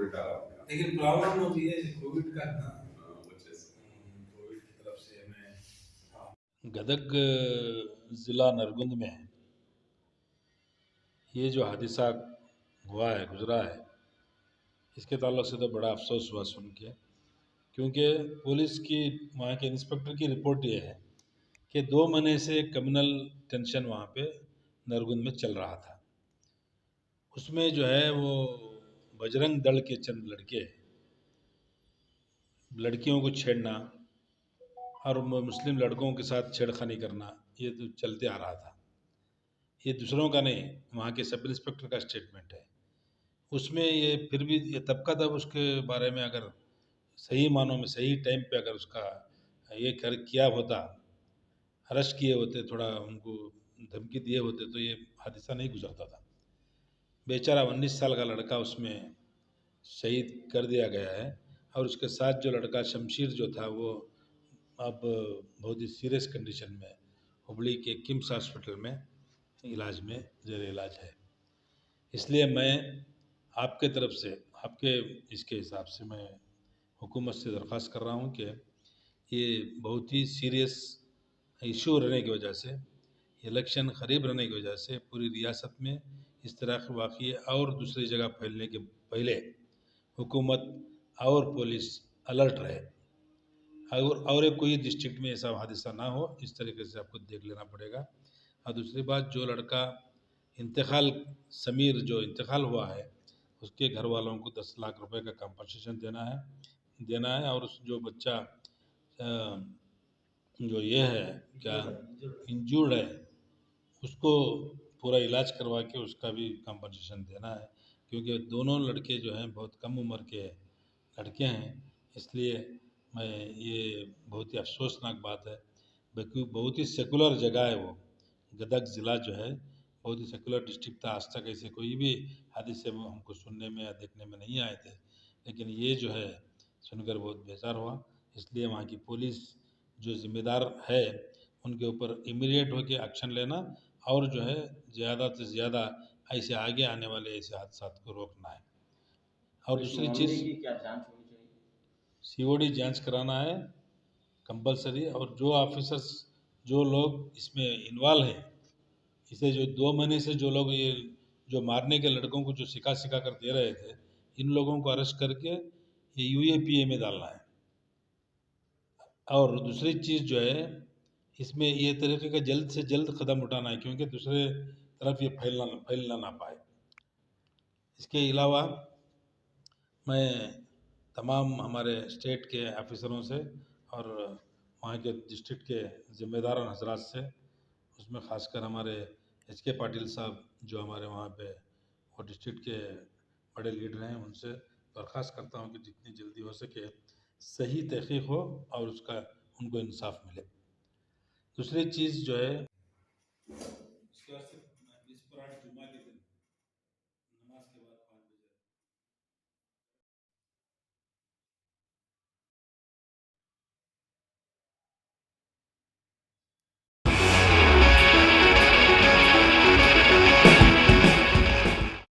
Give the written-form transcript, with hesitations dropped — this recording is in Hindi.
स्टेटमेंट डाला आपने। लेकिन प्रॉब्लम वो भी है कोविड का ना, वजह से कोविड की तरफ से हमें गदग ज़िला नरगुंद में ये जो हादसा हुआ है, गुजरा है, इसके ताल्लुक से तो बड़ा अफसोस हुआ सुन के, क्योंकि पुलिस की, वहाँ के इंस्पेक्टर की रिपोर्ट ये है कि 2 महीने से कम्युनल टेंशन वहाँ पे नरगुंद में चल रहा था। उसमें जो है वो बजरंग दल के चंद लड़के लड़कियों को छेड़ना और मुस्लिम लड़कों के साथ छेड़खानी करना, ये तो चलते आ रहा था। ये दूसरों का नहीं, वहाँ के सब इंस्पेक्टर का स्टेटमेंट है। उसमें ये फिर भी ये तब का तब उसके बारे में अगर सही मानों में सही टाइम पे अगर उसका ये कर किया होता, अरेस्ट किए होते, थोड़ा उनको धमकी दिए होते, तो ये हादसा नहीं गुजरता था। बेचारा 19 साल का लड़का उसमें शहीद कर दिया गया है, और उसके साथ जो लड़का शमशीर जो था वो अब बहुत ही सीरियस कंडीशन में हुबली के किम्स हॉस्पिटल में इलाज में ज़ेर इलाज है। इसलिए मैं आपके तरफ से, आपके इसके हिसाब से मैं हुकूमत से दरख्वास्त कर रहा हूँ कि ये बहुत ही सीरियस इशू रहने की वजह से, इलेक्शन करीब रहने की वजह से पूरी रियासत में इस तरह के वाक़ये और दूसरी जगह फैलने के पहले हुकूमत और पुलिस अलर्ट रहे, और एक कोई डिस्ट्रिक्ट में ऐसा हादसा ना हो, इस तरीके से आपको देख लेना पड़ेगा। और दूसरी बात, जो लड़का इंतकाल, समीर जो इंतकाल हुआ है, उसके घर वालों को 10 लाख रुपए का कंपनसेशन देना है, और उस जो बच्चा जो ये है क्या इंजूर्ड है, उसको पूरा इलाज करवा के उसका भी कंपनसेशन देना है, क्योंकि दोनों लड़के जो हैं बहुत कम उम्र के लड़के हैं। इसलिए मैं, ये बहुत ही अफसोसनाक बात है, बल्कि बहुत ही सेकुलर जगह है वो। गदग ज़िला जो है बहुत ही सेकुलर डिस्ट्रिक्ट था, आज तक ऐसे कोई भी हादसे वो हमको सुनने में या देखने में नहीं आए थे, लेकिन ये जो है सुनकर बहुत बेजार हुआ। इसलिए वहाँ की पुलिस जो ज़िम्मेदार है, उनके ऊपर इमीडिएट होकर एक्शन लेना, और जो है ज़्यादा से ज़्यादा ऐसे आगे आने वाले ऐसे हादसात को रोकना है। और दूसरी चीज़, क्या जांच होनी चाहिए? सीओडी जांच कराना है कंपलसरी, और जो ऑफिसर्स, जो लोग इसमें इन्वॉल्व हैं, इसे जो 2 महीने से जो लोग ये जो मारने के लड़कों को जो सिखा कर दे रहे थे, इन लोगों को अरेस्ट करके ये यूएपीए में डालना है। और दूसरी चीज़ जो है, इसमें ये तरीके का जल्द से जल्द कदम उठाना है, क्योंकि दूसरे तरफ ये फैलना ना पाए। इसके अलावा मैं तमाम हमारे स्टेट के ऑफिसरों से और वहाँ के डिस्ट्रिक्ट के ज़िम्मेदार हजरात से, उसमें ख़ासकर हमारे एच के पाटिल साहब जो हमारे वहाँ पे वो डिस्ट्रिक्ट के बड़े लीडर हैं, उनसे दरख्वास्त करता हूँ कि जितनी जल्दी हो सके सही तहक़ीक़ हो और उसका उनको इंसाफ मिले। दूसरी चीज़ जो है,